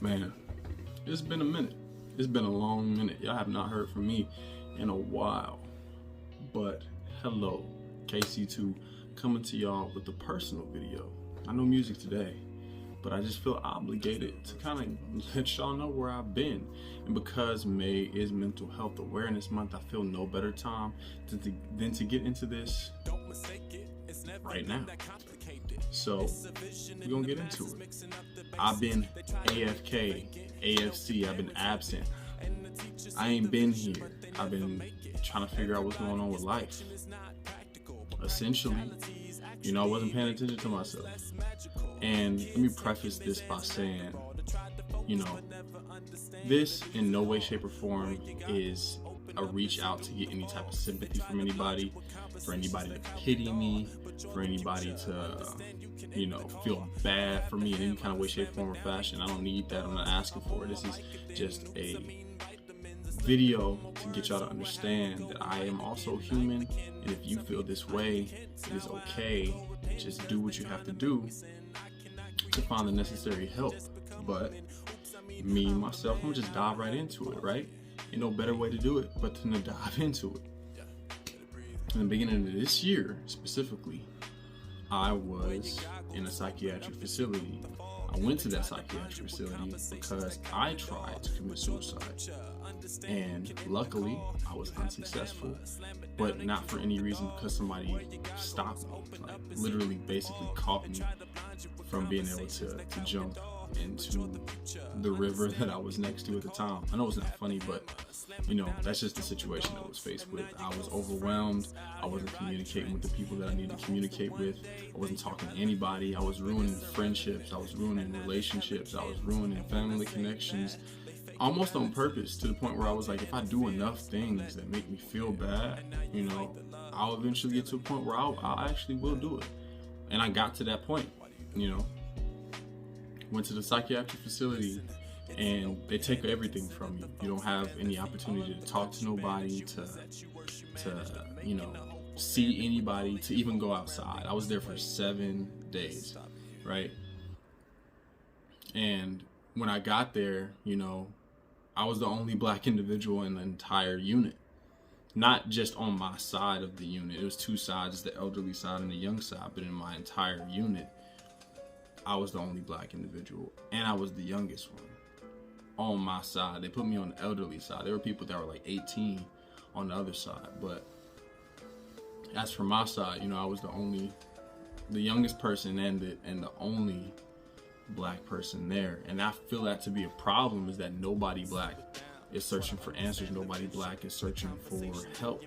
Man, it's been a minute. It's been a long minute. Y'all have not heard from me in a while. But hello, KC2 coming to y'all with a personal video. I know music today, but I just feel obligated to kind of let y'all know where I've been. And because May is Mental Health Awareness Month, I feel no better time than to get into this right now. So we're gonna get into it. I've been AFK, AFC, I've been absent. I ain't been here. I've been trying to figure out what's going on with life. Essentially, I wasn't paying attention to myself. And let me preface this by saying, this in no way, shape, or form is a reach out to get any type of sympathy from anybody, for anybody to pity me, for anybody to, feel bad for me in any kind of way, shape, form, or fashion. I don't need that. I'm not asking for it. This is just a video to get y'all to understand that I am also human, and if you feel this way, it is okay. Just do what you have to do to find the necessary help. But me, myself, I'm gonna just dive right into it, right? Ain't no better way to do it but to dive into it. In the beginning of this year, specifically, I was in a psychiatric facility. I went to that psychiatric facility because I tried to commit suicide. And luckily, I was unsuccessful, but not for any reason, because somebody stopped me, like literally basically caught me from being able to jump into the river that I was next to at the time. I know it's not funny, but that's just the situation I was faced with. I was overwhelmed. I wasn't communicating with the people that I needed to communicate with. I wasn't talking to anybody. I was ruining friendships. I was ruining relationships. I was ruining family connections, almost on purpose, to the point where I was like, if I do enough things that make me feel bad, I'll eventually get to a point where I actually will do it. And I got to that point, Went to the psychiatric facility, and they take everything from you. You don't have any opportunity to talk to nobody, to see anybody, to even go outside. I was there for 7 days, right? And when I got there, I was the only black individual in the entire unit. Not just on my side of the unit. It was 2 sides, the elderly side and the young side, but in my entire unit, I was the only black individual, and I was the youngest one on my side. They put me on the elderly side. There were people that were like 18 on the other side, but as for my side, I was the youngest person and the only black person there. And I feel that to be a problem, is that nobody black is searching for answers. Nobody black is searching for help.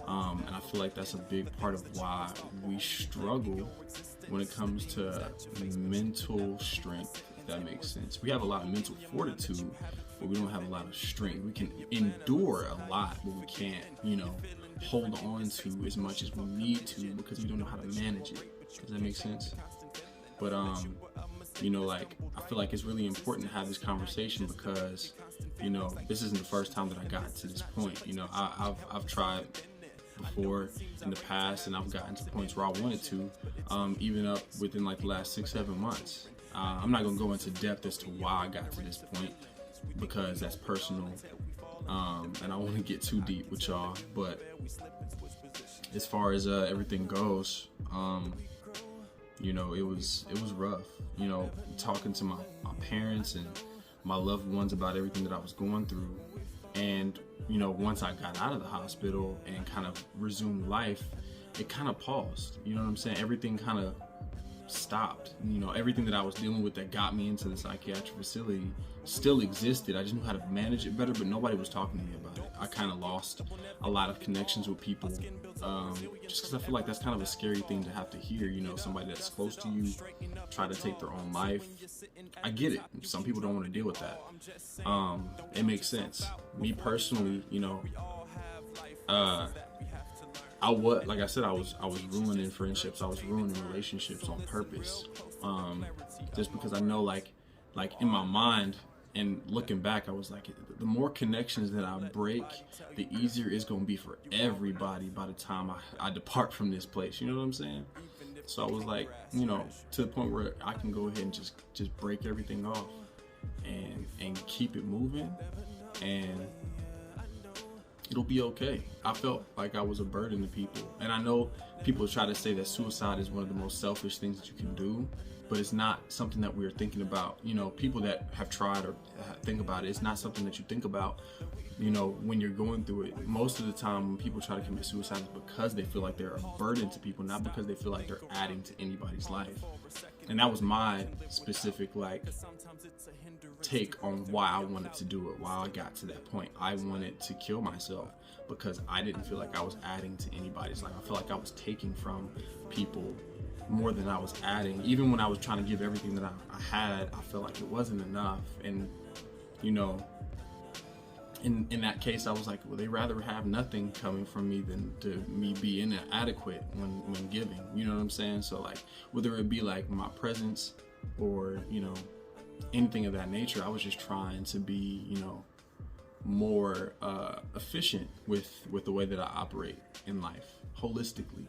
And I feel like that's a big part of why we struggle when it comes to mental strength, if that makes sense. We have a lot of mental fortitude, but we don't have a lot of strength. We can endure a lot, but we can't, hold on to as much as we need to, because we don't know how to manage it. Does that make sense? But, I feel like it's really important to have this conversation, because, this isn't the first time that I got to this point. I've tried before in the past, and I've gotten to points where I wanted to, even up within like the last 6-7 months. I'm not gonna go into depth as to why I got to this point, because that's personal, and I don't want to get too deep with y'all. But as far as everything goes, it was rough. Talking to my parents and my loved ones about everything that I was going through. And once I got out of the hospital and kind of resumed life, it kind of paused. You know what I'm saying? Everything kind of stopped. Everything that I was dealing with that got me into the psychiatric facility still existed. I just knew how to manage it better, but nobody was talking to me about it. I kind of lost a lot of connections with people, just because I feel like that's kind of a scary thing to have to hear. Somebody that's close to you try to take their own life. I get it. Some people don't want to deal with that. It makes sense. Me personally, I was ruining friendships. I was ruining relationships on purpose, just because I know, like in my mind, and looking back, I was like, the more connections that I break, the easier it's gonna be for everybody by the time I depart from this place. You know what I'm saying? So I was like, to the point where I can go ahead and just break everything off. and keep it moving, and it'll be okay. I felt like I was a burden to people, and I know people try to say that suicide is one of the most selfish things that you can do, but it's not something that we're thinking about. You know, people that have tried or think about it, it's not something that you think about, you know, when you're going through it. Most of the time when people try to commit suicide, it's because they feel like they're a burden to people, not because they feel like they're adding to anybody's life. And that was my specific take on why I wanted to do it, why I got to that point. I wanted to kill myself because I didn't feel like I was adding to anybody's life. I felt like I was taking from people more than I was adding. Even when I was trying to give everything that I had, I felt like it wasn't enough. And, you know, in that case, I was like, well, they'd rather have nothing coming from me than to me be inadequate when giving. You know what I'm saying? So like, whether it be like my presence or, you know, anything of that nature, I was just trying to be, you know, more efficient with the way that I operate in life holistically.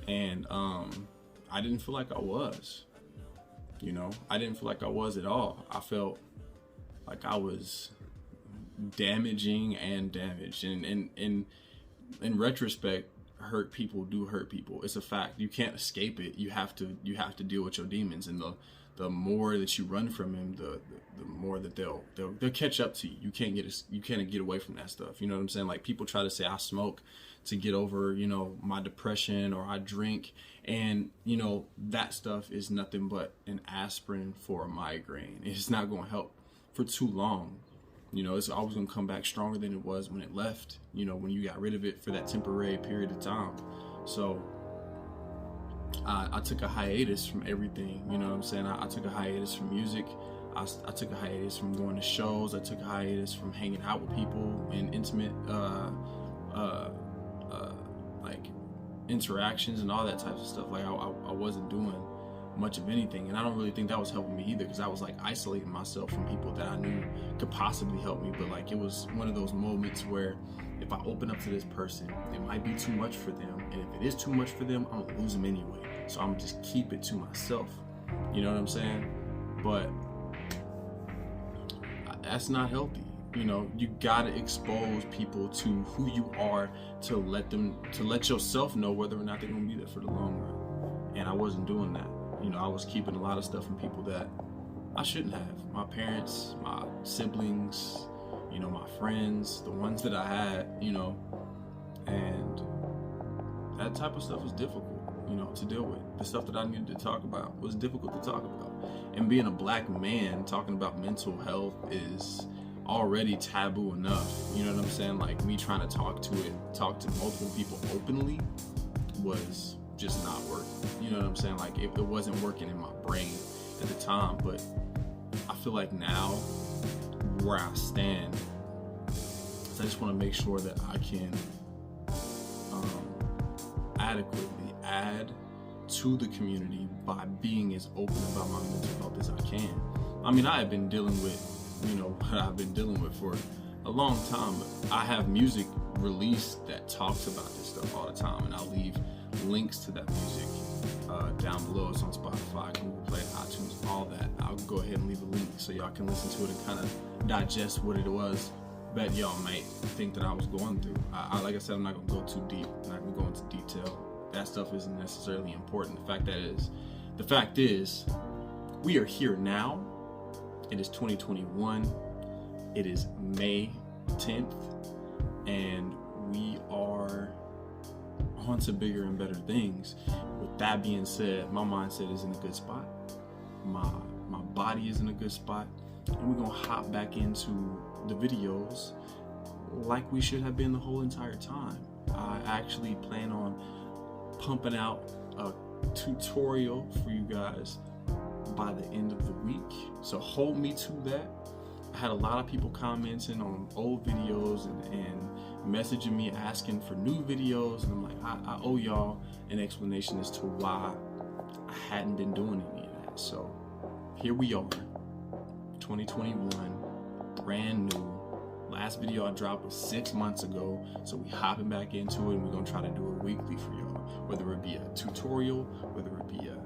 And I didn't feel like I was, you know, I didn't feel like I was at all. I felt like I was damaging and damaged, and in retrospect, hurt people do hurt people. It's a fact. You can't escape it. You have to deal with your demons, and the more that you run from him, the more that they'll catch up to you. You can't get away from that stuff. You know what I'm saying? Like, people try to say I smoke to get over, you know, my depression, or I drink, and you know, that stuff is nothing but an aspirin for a migraine. It's not going to help for too long. You know, it's always going to come back stronger than it was when it left, you know, when you got rid of it for that temporary period of time. So I took a hiatus from everything, you know what I'm saying? I took a hiatus from music. I took a hiatus from going to shows. I took a hiatus from hanging out with people in intimate like interactions and all that type of stuff. Like, I wasn't doing much of anything, and I don't really think that was helping me either, because I was like isolating myself from people that I knew could possibly help me. But like, it was one of those moments where if I open up to this person, it might be too much for them, and if it is too much for them, I'm gonna lose them anyway, so I'm gonna just keep it to myself. You know what I'm saying? But that's not healthy. You know, you gotta expose people to who you are, to let yourself know whether or not they're gonna be there for the long run. And I wasn't doing that. You know, I was keeping a lot of stuff from people that I shouldn't have. My parents, my siblings, you know, my friends, the ones that I had, you know, and that type of stuff was difficult, you know, to deal with. The stuff that I needed to talk about was difficult to talk about. And being a black man, talking about mental health is already taboo enough. You know what I'm saying? Like, me trying to talk to multiple people openly was just not working. You know what I'm saying? Like, it wasn't working in my brain at the time. But I feel like now, where I stand, I just want to make sure that I can adequately add to the community by being as open about my mental health as I can. I mean, I have been dealing with, you know, what I've been dealing with for a long time. But I have music released that talks about this stuff all the time, and I'll leave links to that music down below. It's on Spotify, Google Play, iTunes, all that. I'll go ahead and leave a link so y'all can listen to it and kind of digest what it was that y'all might think that I was going through. Like I said, I'm not going to go too deep. I'm not going to go into detail. That stuff isn't necessarily important. The fact is, we are here now. It is 2021. It is May 10th, and we are on to bigger and better things. With that being said, my mindset is in a good spot. My body is in a good spot, and we're gonna hop back into the videos like we should have been the whole entire time. I actually plan on pumping out a tutorial for you guys by the end of the week, so hold me to that. I had a lot of people commenting on old videos and messaging me asking for new videos, and I'm like, I owe y'all an explanation as to why I hadn't been doing any of that. So here we are, 2021, brand new. Last video I dropped was 6 months ago, so we hopping back into it, and we're gonna try to do it weekly for y'all, whether it be a tutorial, whether it be a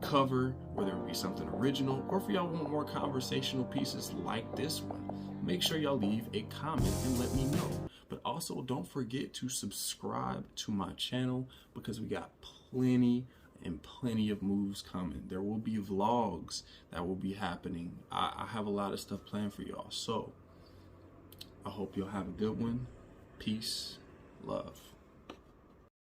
cover, whether it be something original, or if y'all want more conversational pieces like this one, make sure y'all leave a comment and let me know. But also don't forget to subscribe to my channel, because we got plenty of moves coming. There will be vlogs that will be happening. I have a lot of stuff planned for y'all. So I hope y'all have a good one. Peace, love.